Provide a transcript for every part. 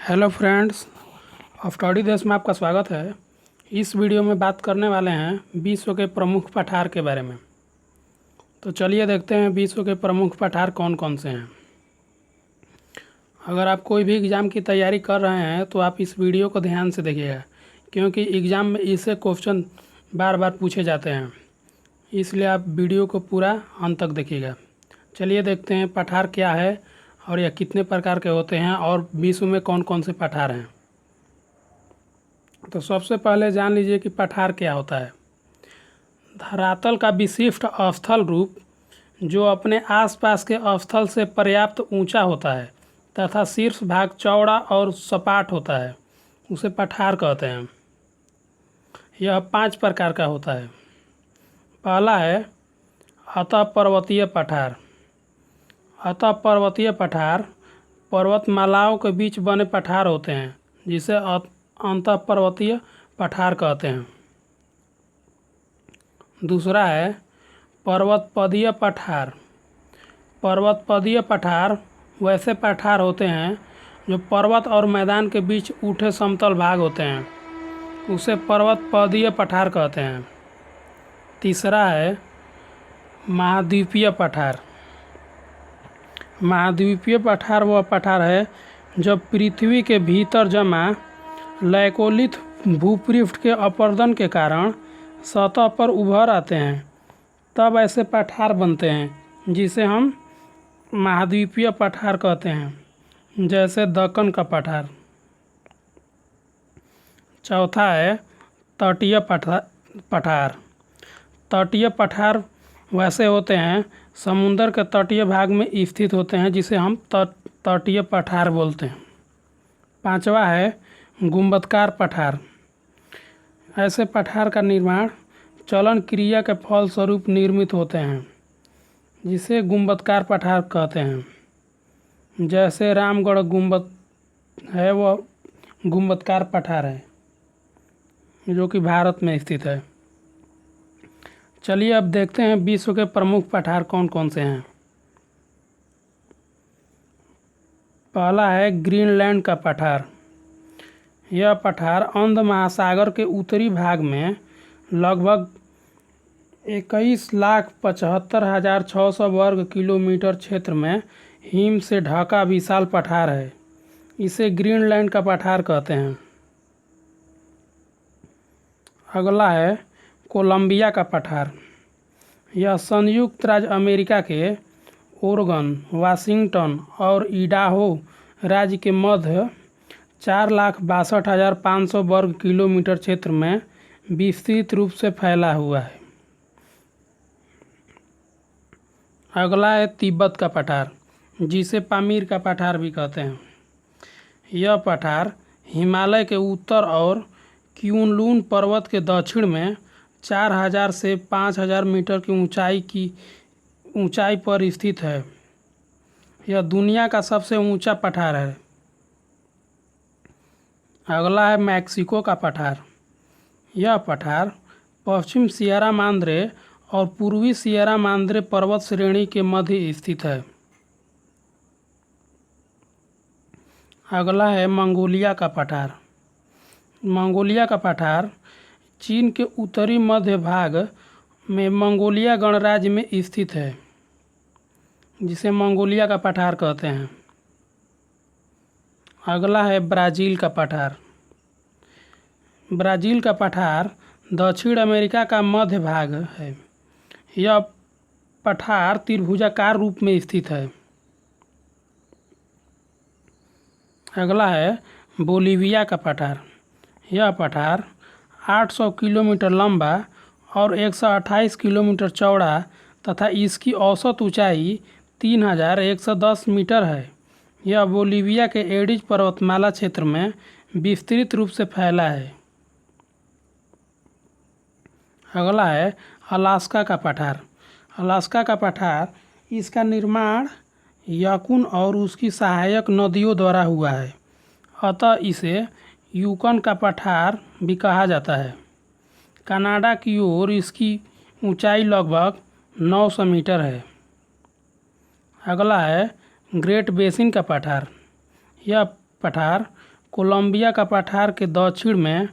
Hello friends, study देश में आपका स्वागत है। इस वीडियो में बात करने वाले हैं विश्व के प्रमुख पठार के बारे में। तो चलिए देखते हैं विश्व के प्रमुख पठार कौन कौन से हैं। अगर आप कोई भी एग्ज़ाम की तैयारी कर रहे हैं तो आप इस वीडियो को ध्यान से देखिएगा, क्योंकि एग्ज़ाम में इससे क्वेश्चन बार बार पूछे जाते हैं, इसलिए आप वीडियो को पूरा अंत तक देखिएगा। चलिए देखते हैं पठार क्या है और यह कितने प्रकार के होते हैं और विश्व में कौन कौन से पठार हैं। तो सबसे पहले जान लीजिए कि पठार क्या होता है। धरातल का विशिष्ट अवस्थल रूप जो अपने आसपास के अवस्थल से पर्याप्त ऊंचा होता है तथा शीर्ष भाग चौड़ा और सपाट होता है, उसे पठार कहते हैं। यह 5 प्रकार का होता है। पहला है अतः पर्वतीय पठार। अतः पर्वतीय पठार पर्वतमालाओं के बीच बने पठार होते हैं, जिसे अंतः पर्वतीय पठार कहते हैं। दूसरा है पर्वतपदीय पठार। पर्वतपदीय पठार वैसे पठार होते हैं जो पर्वत और मैदान के बीच उठे समतल भाग होते हैं, उसे पर्वतपदीय पठार कहते हैं। तीसरा है महाद्वीपीय पठार। महाद्वीपीय पठार वह पठार है जब पृथ्वी के भीतर जमा लैकोलिथ भूपृष्ठ के अपरदन के कारण सतह पर उभर आते हैं, तब ऐसे पठार बनते हैं, जिसे हम महाद्वीपीय पठार कहते हैं, जैसे दक्कन का पठार। चौथा है तटीय पठार। तटीय पठार वैसे होते हैं समुद्र के तटीय भाग में स्थित होते हैं, जिसे हम तटीय पठार बोलते हैं। पांचवा है गुंबदकार पठार। ऐसे पठार का निर्माण चलन क्रिया के फलस्वरूप निर्मित होते हैं, जिसे गुंबदकार पठार कहते हैं। जैसे रामगढ़ गुंबद है, वह गुंबदकार पठार है जो कि भारत में स्थित है। चलिए अब देखते हैं विश्व के प्रमुख पठार कौन कौन से हैं। पहला है ग्रीनलैंड का पठार। यह पठार अंध महासागर के उत्तरी भाग में लगभग 21,75,600 वर्ग किलोमीटर क्षेत्र में हिम से ढका विशाल पठार है। इसे ग्रीनलैंड का पठार कहते हैं। अगला है कोलंबिया का पठार। यह संयुक्त राज्य अमेरिका के ओरेगन, वाशिंगटन और इडाहो राज्य के मध्य 4,62,500 वर्ग किलोमीटर क्षेत्र में विस्तृत रूप से फैला हुआ है। अगला है तिब्बत का पठार, जिसे पामीर का पठार भी कहते हैं। यह पठार हिमालय के उत्तर और क्युनलुन पर्वत के दक्षिण में 4,000 से 5,000 मीटर की ऊंचाई पर स्थित है। यह दुनिया का सबसे ऊंचा पठार है। अगला है मैक्सिको का पठार। यह पठार पश्चिम सियरा मांद्रे और पूर्वी सियरा मांद्रे पर्वत श्रेणी के मध्य स्थित है। अगला है मंगोलिया का पठार। मंगोलिया का पठार चीन के उत्तरी मध्य भाग में मंगोलिया गणराज्य में स्थित है, जिसे मंगोलिया का पठार कहते हैं। अगला है ब्राज़ील का पठार। ब्राज़ील का पठार दक्षिण अमेरिका का मध्य भाग है। यह पठार त्रिभुजाकार रूप में स्थित है। अगला है बोलिविया का पठार। यह पठार 800 किलोमीटर लंबा और 128 किलोमीटर चौड़ा तथा इसकी औसत ऊंचाई 3,110 मीटर है। यह बोलिविया के एडिज पर्वतमाला क्षेत्र में विस्तृत रूप से फैला है। अगला है अलास्का का पठार। अलास्का का पठार, इसका निर्माण यकुन और उसकी सहायक नदियों द्वारा हुआ है, अतः इसे यूकन का पठार भी कहा जाता है। कनाडा की ओर इसकी ऊंचाई लगभग 900 मीटर है। अगला है ग्रेट बेसिन का पठार। यह पठार कोलंबिया का पठार के दक्षिण में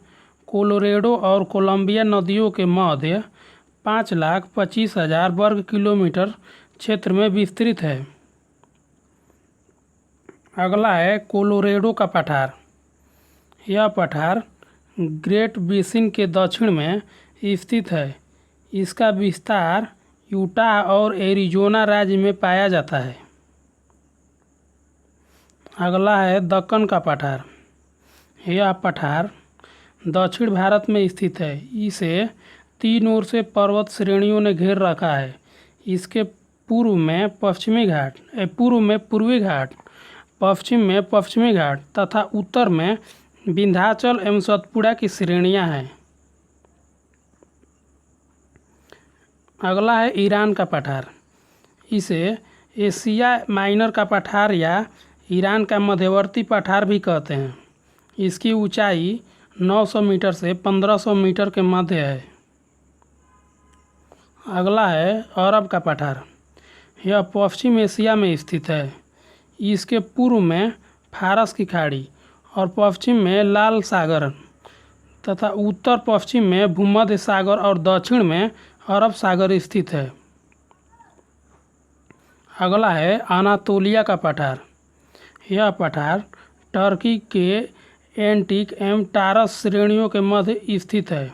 कोलोरेडो और कोलंबिया नदियों के मध्य 5,25,000 वर्ग किलोमीटर क्षेत्र में विस्तृत है। अगला है कोलोरेडो का पठार। यह पठार ग्रेट बेसिन के दक्षिण में स्थित है। इसका विस्तार यूटाह और एरिज़ोना राज्य में पाया जाता है। अगला है दक्कन का पठार। यह पठार दक्षिण भारत में स्थित है। इसे 3 ओर से पर्वत श्रेणियों ने घेर रखा है। इसके पूर्व में पूर्वी घाट, पश्चिम में पश्चिमी घाट तथा उत्तर में विंध्याचल एवं सतपुड़ा की श्रेणियां हैं। अगला है ईरान का पठार। इसे एशिया माइनर का पठार या ईरान का मध्यवर्ती पठार भी कहते हैं। इसकी ऊंचाई 900 मीटर से 1500 मीटर के मध्य है। अगला है अरब का पठार। यह पश्चिम एशिया में स्थित है। इसके पूर्व में फारस की खाड़ी और पश्चिम में लाल सागर तथा उत्तर पश्चिम में भूमध्य सागर और दक्षिण में अरब सागर स्थित है। अगला है अनातोलिया का पठार। यह पठार टर्की के एंटीक एवं टारस श्रेणियों के मध्य स्थित है।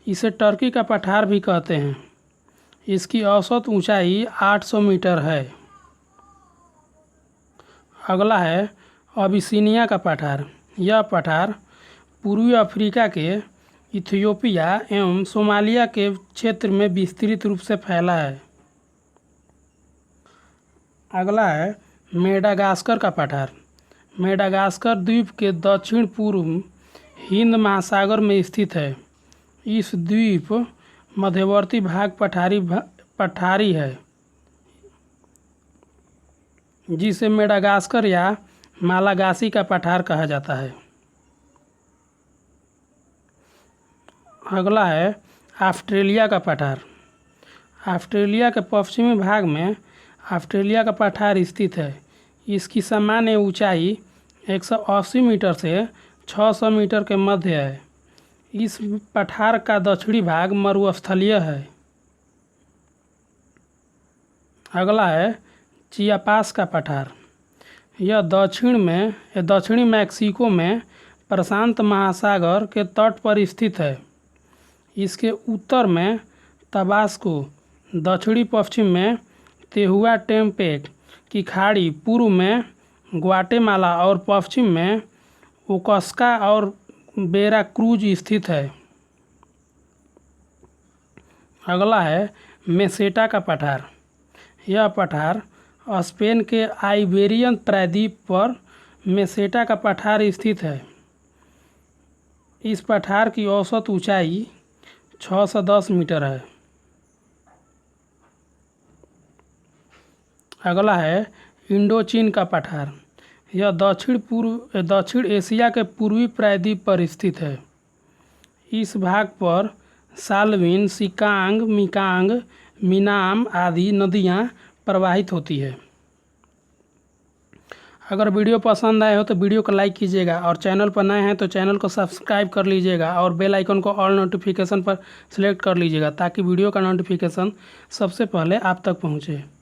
इसे टर्की का पठार भी कहते हैं। इसकी औसत ऊंचाई 800 मीटर है। अगला है अबिसिनिया का पठार। यह पठार पूर्वी अफ्रीका के इथियोपिया एवं सोमालिया के क्षेत्र में विस्तृत रूप से फैला है। अगला है मेडागास्कर का पठार। मेडागास्कर द्वीप के दक्षिण पूर्व हिंद महासागर में स्थित है। इस द्वीप मध्यवर्ती भाग पठारी है, जिसे मेडागास्कर या मालागासी का पठार कहा जाता है। अगला है ऑस्ट्रेलिया का पठार। ऑस्ट्रेलिया के पश्चिमी भाग में ऑस्ट्रेलिया का पठार स्थित है। इसकी सामान्य ऊंचाई 180 मीटर से 600 मीटर के मध्य है। इस पठार का दक्षिणी भाग मरुस्थलीय है। अगला है चियापास का पठार। यह दक्षिणी मैक्सिको में प्रशांत महासागर के तट पर स्थित है। इसके उत्तर में तबास्को, दक्षिणी पश्चिम में तेहुआटेम्पेक की खाड़ी, पूर्व में ग्वाटेमाला और पश्चिम में ओक्सका और वेराक्रूज स्थित है। अगला है मेसेटा का पठार। यह पठार स्पेन के आइबेरियन प्रायद्वीप पर मेसेटा का पठार स्थित है। इस पठार की औसत ऊंचाई 610 मीटर है। अगला है इंडोचीन का पठार। यह दक्षिण एशिया के पूर्वी प्रायद्वीप पर स्थित है। इस भाग पर साल्विन, सिकांग, मिकांग, मिनाम आदि नदियाँ प्रवाहित होती है। अगर वीडियो पसंद आए हो तो वीडियो को लाइक कीजिएगा और चैनल पर नए हैं तो चैनल को सब्सक्राइब कर लीजिएगा और बेल आइकन को ऑल नोटिफिकेशन पर सिलेक्ट कर लीजिएगा ताकि वीडियो का नोटिफिकेशन सबसे पहले आप तक पहुँचे।